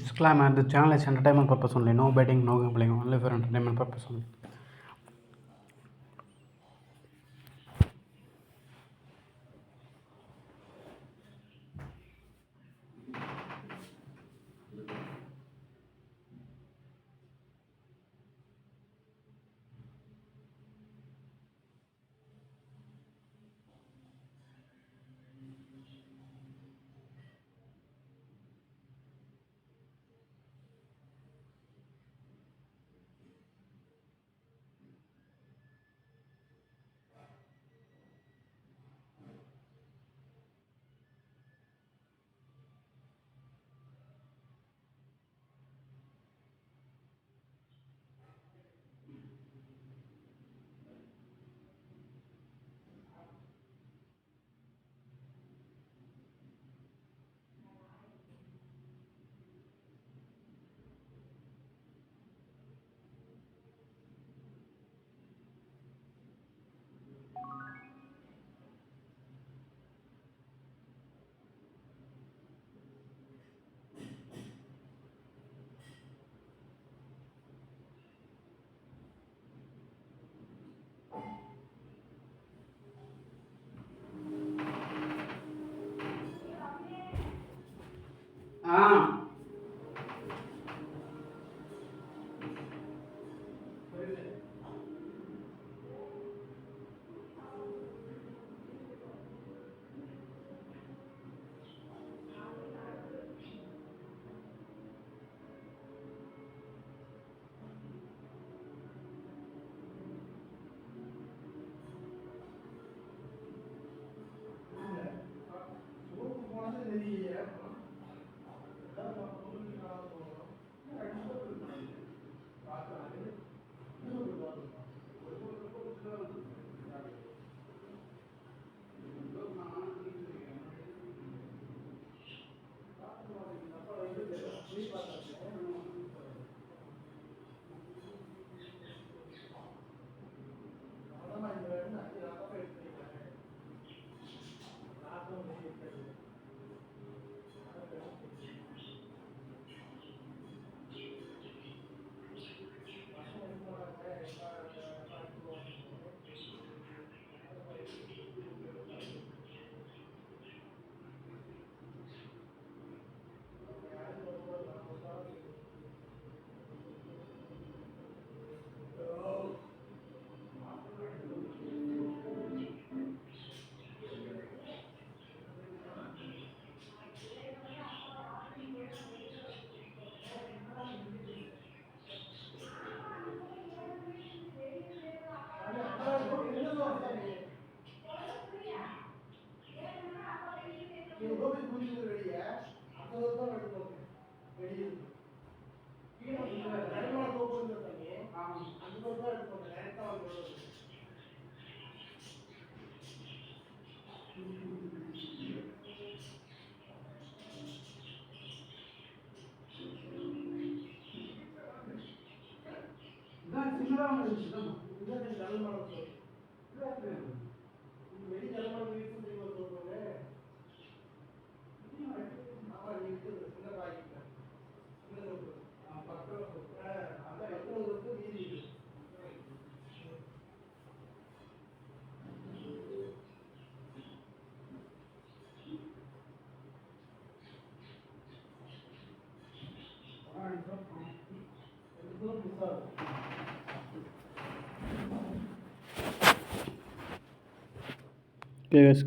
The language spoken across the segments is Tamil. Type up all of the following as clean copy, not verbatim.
Disclaimer: this channel is entertainment purpose only. No betting, no gambling. Only for entertainment purpose only.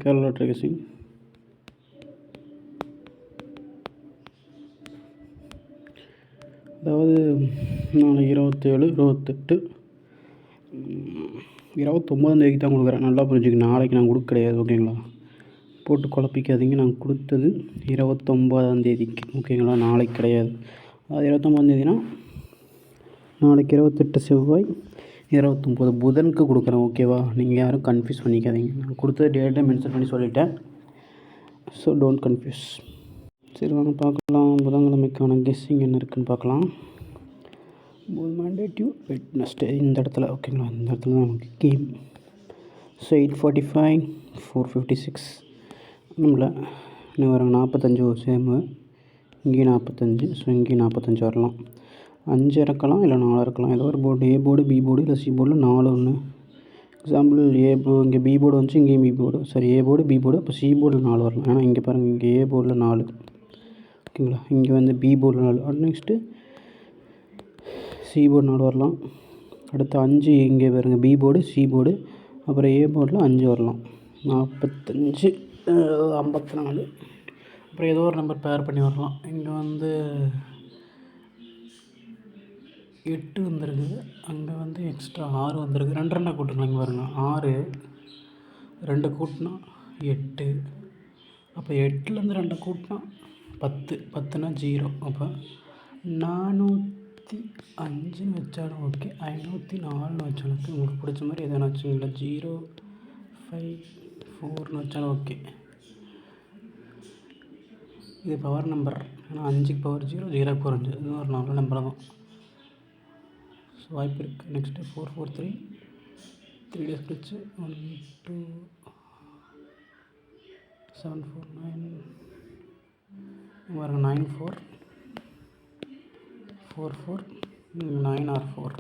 Kerala Tracing. அதாவது நாளைக்கு 27, 28, 29 தான் கொடுக்குறேன். நல்லா புரிஞ்சுக்க, நாளைக்கு நான் கொடுக்க கிடையாது. ஓகேங்களா? போட்டு குழப்பிக்காதீங்க. நான் கொடுத்தது 29 ஓகேங்களா? நாளைக்கு கிடையாது. அது 29 நாளைக்கு 28 செவ்வாய், 29 புதனுக்கு கொடுக்குறேன். ஓகேவா? நீங்கள் யாரும் கன்ஃபியூஸ் பண்ணிக்காதீங்க. நான் கொடுத்த டேட்டை மென்ஷன் பண்ணி சொல்லிட்டேன். So don't confuse. சரி, வாங்க பார்க்கலாம். புதன்கிழமைக்கான கெஸ்ஸிங் என்ன இருக்குதுன்னு பார்க்கலாம். மண்டே வெட்னஸ்டே இந்த இடத்துல. ஓகேங்களா? இந்த இடத்துல தான் நமக்கு கேம். ஸோ 8:45, 4:56 நம்மள இன்னும் வராங்க 45 ஒரு சேமு. இங்கேயும் 45. ஸோ இங்கேயும் 45 வரலாம். 5 இறக்கலாம், இல்லை 4 இறக்கலாம். ஏதோ ஒரு board, A board, B board, இல்லை சி போர்டில் 4 ஒன்று. எக்ஸாம்பிள் இங்கே பி போர்டு வந்துச்சு, இங்கேயும் பி போர்டு. சரி, ஏ போர்டு, பி போர்டு. அப்போ சி போர்டில் 4 வரலாம். ஏன்னா இங்கே பாருங்கள், இங்கே ஏ போர்டில் 4. ஓகேங்களா? இங்கே வந்து பி போர்டில் 4. நெக்ஸ்ட்டு சி போர்டு 4 வரலாம். அடுத்து 5 இங்கே பாருங்கள், பி போர்டு, சி போர்டு, அப்புறம் ஏ போர்டில் 5 வரலாம். 45, 54. அப்புறம் ஏதோ ஒரு நம்பர் பேர் பண்ணி வரலாம். இங்கே வந்து 8 வந்துருக்குது, அங்கே வந்து எக்ஸ்ட்ரா 6 வந்துருக்கு. 2 2 கூட்டுங்களா? இங்கே பாருங்கள், 6 2 கூட்டினா 8. அப்போ 8லேருந்து 2 கூட்டினா 10. 10னா 0. அப்போ 405ன்னு வச்சாலும் ஓகே, 504ன்னு வச்சாலும் ஓகே. உங்களுக்கு பிடிச்ச மாதிரி எதனா வச்சுங்களா? 054ன்னு வச்சாலும் ஓகே. இது பவர் நம்பர். ஏன்னா 5க்கு பவர் 0, 0க்கு பவர் 5. இது ஒரு நல்ல நம்பர் தான். ஸோ வாய்ப்பு இருக்குது. நெக்ஸ்ட்டு 443. 3 டேஸ் கழிச்சு 1 2 7 4 9 பாருங்கள், 9 4 4 4 9 or 4.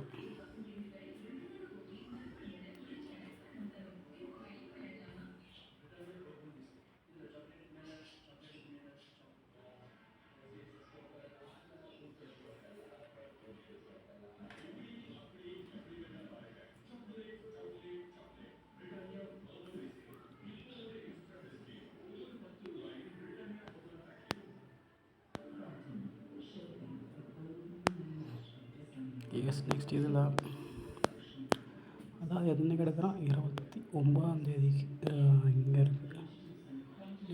எஸ், நெக்ஸ்ட் இதில் அதாவது என்ன கிடக்குறான், 29ஆம் தேதிக்கு இங்கே இருக்குது.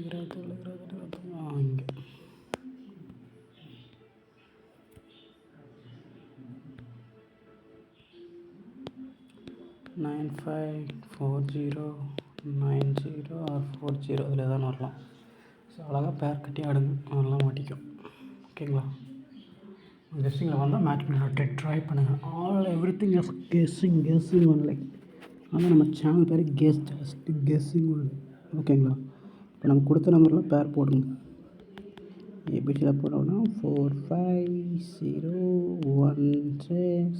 27 28 இங்கே 954090 or 40 அதில் தான் வரலாம். ஸோ அழகாக பேர் கட்டி ஆடுங்க, அதெல்லாம் மாட்டிக்கும். ஓகேங்களா? கெஸ்ஸிங்கில் வந்தால் மேட்ச் பண்ணி ட்ரை பண்ணுங்கள். Everything is guessing only. ஆனால் நம்ம சேனல் பேர் ஜஸ்ட் கெஸ்ஸிங் ஒன்லி. ஓகேங்களா? இப்போ நம்ம கொடுத்த நம்பரில் பேர் போடுங்க. ஏபிசியில் போட்டோம்னா 4 5 0 1 6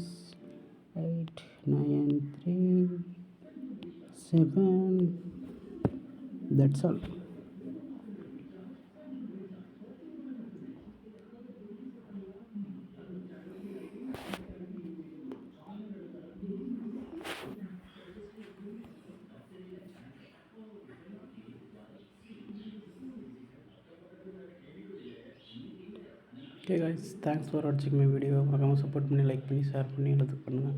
8 9 3 7. That's all. Okay guys, thanks for watching my video. மறக்காமல் சப்போர்ட் பண்ணி, லைக் பண்ணி, ஷேர் பண்ணி எல்லாத்துக்கும் பண்ணுங்கள்.